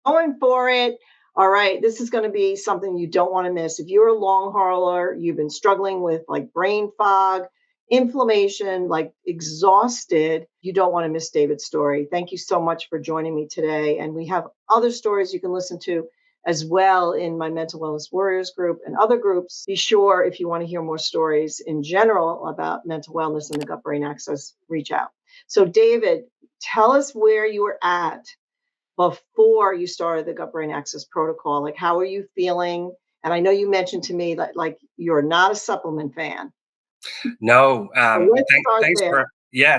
going for it. All right, this is going to be something you don't want to miss. If you're a long hauler, you've been struggling with like brain fog, inflammation, like exhausted, you don't want to miss David's story. Thank you so much for joining me today. And we have other stories you can listen to as well in my Mental Wellness Warriors group and other groups. Be sure, if you want to hear more stories in general about mental wellness and the gut brain axis, reach out. So, David, tell us where you were at before you started the gut brain axis protocol. Like, how are you feeling? And I know you mentioned to me that like you're not a supplement fan. No, So let's start thanks there.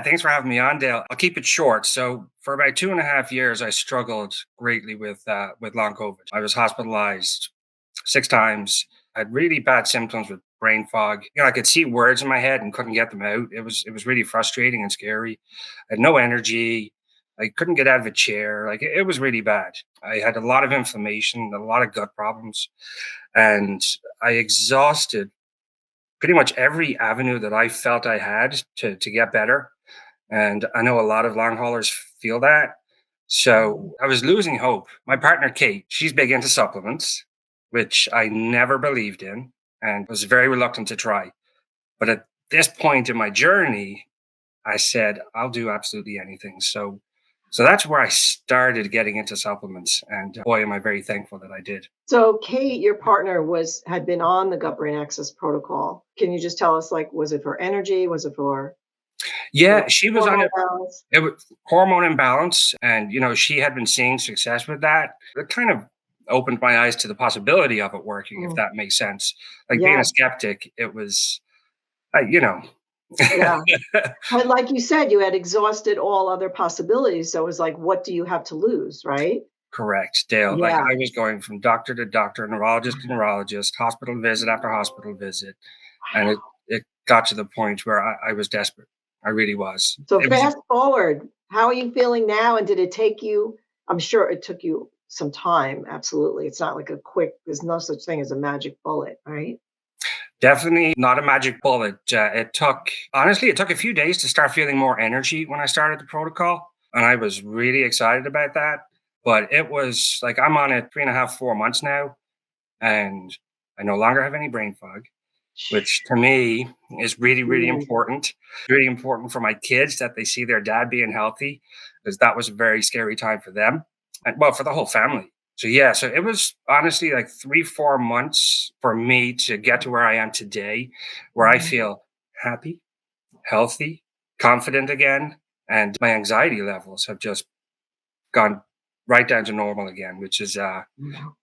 thanks for having me on, Dale. I'll keep it short. So for about 2.5 years, I struggled greatly with long COVID. I was hospitalized 6 times. I had really bad symptoms with brain fog. I could see words in my head and couldn't get them out. It was really frustrating and scary. I had no energy. I couldn't get out of a chair. Like it was really bad. I had a lot of inflammation, a lot of gut problems, and I exhausted pretty much every avenue that I felt I had to get better. And I know a lot of long haulers feel that. So I was losing hope. My partner, Kate, she's big into supplements, which I never believed in and was very reluctant to try. But at this point in my journey, I said, I'll do absolutely anything. So that's where I started getting into supplements. And boy, am I very thankful that I did. So Kate, your partner had been on the gut brain axis protocol. Can you just tell us, like, was it for energy? Was it for Yeah, she was on hormone it. balance? It was hormone imbalance, and she had been seeing success with that. It kind of opened my eyes to the possibility of it working, if Mm, that makes sense. Like being yeah, a skeptic, it was, uh, you know, yeah. But like you said, you had exhausted all other possibilities. So it was like, what do you have to lose, right? correct, Dale. Like Yeah. I was going from doctor to doctor, neurologist to neurologist, hospital visit after hospital visit, and it got to the point where I was desperate. I really was. So It was fast forward, how are you feeling now? And did it take you? I'm sure it took you some time. Absolutely. It's not like a quick, there's no such thing as a magic bullet, right? definitely not a magic bullet. It took a few days to start feeling more energy when I started the protocol. And I was really excited about that. But it was like I'm on it 3.5, 4 months now, and I no longer have any brain fog, which to me is really, really Mm, important. Really important for my kids that they see their dad being healthy, because that was a very scary time for them and well, for the whole family. So yeah, so it was honestly like 3, 4 months for me to get to where I am today, where I mhm. feel happy, healthy, confident again, and my anxiety levels have just gone right down to normal again, Yeah.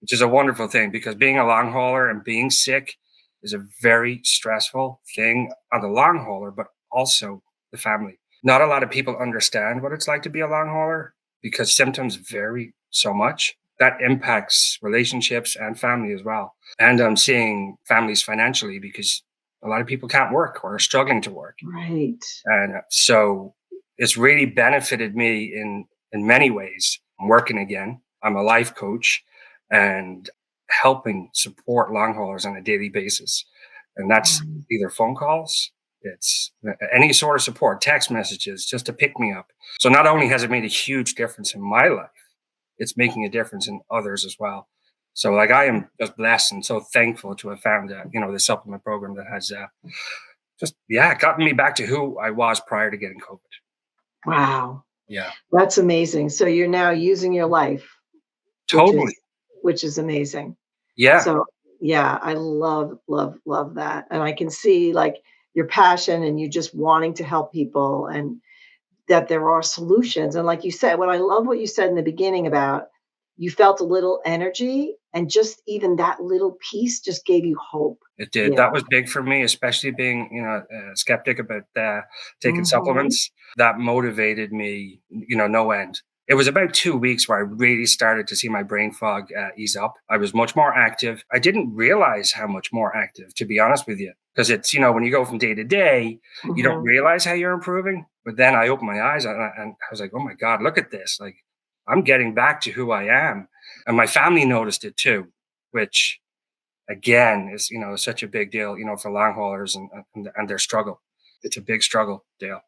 which is a wonderful thing because being a long hauler and being sick is a very stressful thing on the long hauler, but also the family. Not a lot of people understand what it's like to be a long hauler because symptoms vary so much. That impacts relationships and family as well. And I'm seeing families financially because a lot of people can't work or are struggling to work. Right. And so it's really benefited me in many ways. I'm working again. I'm a life coach and helping support long haulers on a daily basis. And that's Mm. either phone calls, it's any sort of support, text messages, just to pick me up. So not only has it made a huge difference in my life, it's making a difference in others as well. So like I am just blessed and so thankful to have found the supplement program that has just gotten me back to who I was prior to getting COVID. Wow. Yeah, That's amazing. So you're now using your life, which is totally. which is amazing. Yeah, So yeah, I love, love, love that. And I can see like your passion and you just wanting to help people and that there are solutions. And like you said, what I love what you said in the beginning about you felt a little energy and just even that little piece just gave you hope. it did. Yeah. That was big for me, especially being a skeptic about taking Hmm. supplements. That motivated me, no end. It was about 2 weeks where I really started to see my brain fog ease up. I was much more active. I didn't realize how much more active, to be honest with you, because it's when you go from day to day, you don't Hmm. realize how you're improving. But then I opened my eyes and I was like, oh my god, look at this! Like I'm getting back to who I am, and my family noticed it too, which again is such a big deal for long haulers and their struggle. It's a big struggle, Dale.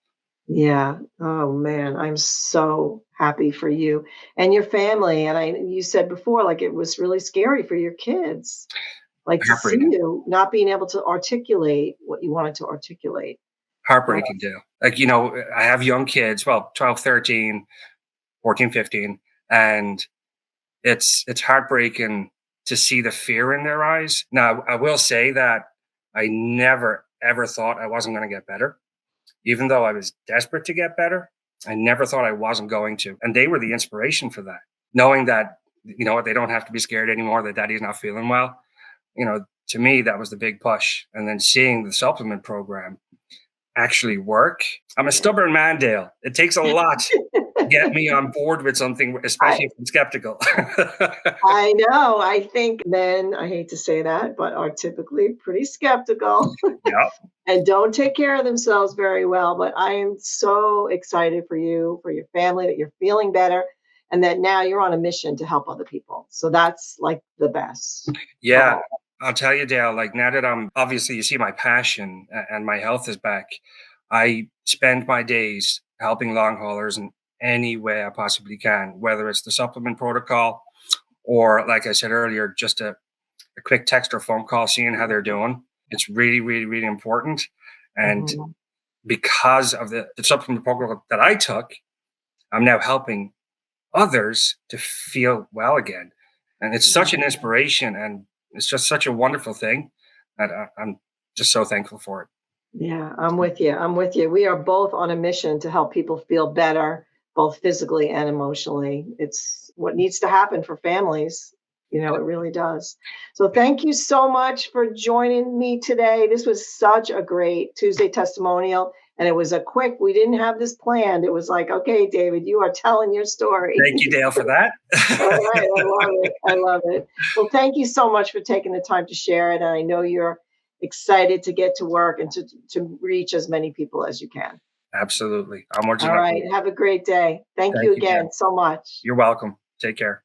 Yeah. Oh man, I'm so happy for you and your family. And you said before, like it was really scary for your kids, like to see Heartbreaking, you not being able to articulate what you wanted to articulate. Uh, heartbreaking, Dale. Like, I have young kids, well, 12, 13, 14, 15, and it's heartbreaking to see the fear in their eyes. Now, I will say that I never ever thought I wasn't going to get better, even though I was desperate to get better. I never thought I wasn't going to, and they were the inspiration for that. Knowing that, what, they don't have to be scared anymore that daddy's not feeling well. To me, that was the big push. And then seeing the supplement program actually work. I'm a yeah. stubborn man, Dale. It takes a lot to get me on board with something, I especially if I'm skeptical. I know. I think men, I hate to say that, but are typically pretty skeptical Yeah. and don't take care of themselves very well. But I am so excited for you, for your family, that you're feeling better and that now you're on a mission to help other people. So that's like the best of Yeah. all. I'll tell you, Dale, like now that I'm obviously, you see my passion and my health is back, I spend my days helping long haulers in any way I possibly can, whether it's the supplement protocol or, like I said earlier, just a quick text or phone call, seeing how they're doing. It's really, really, really important. And Mhm. because of the supplement program that I took, I'm now helping others to feel well again. And it's such an inspiration, and it's just such a wonderful thing that I'm just so thankful for it. Yeah, I'm with you. I'm with you. We are both on a mission to help people feel better, both physically and emotionally. It's what needs to happen for families. It really does. So, thank you so much for joining me today. This was such a great Tuesday testimonial. And it was a quick, we didn't have this planned. It was like, okay, David, you are telling your story. Thank you, Dale, for that. All right. I love it. I love it. Well, thank you so much for taking the time to share it. And I know you're excited to get to work and to reach as many people as you can. Absolutely. Onwards All and right. upwards. Have a great day. Thank you Thank you, Dale. again so much. You're welcome. Take care.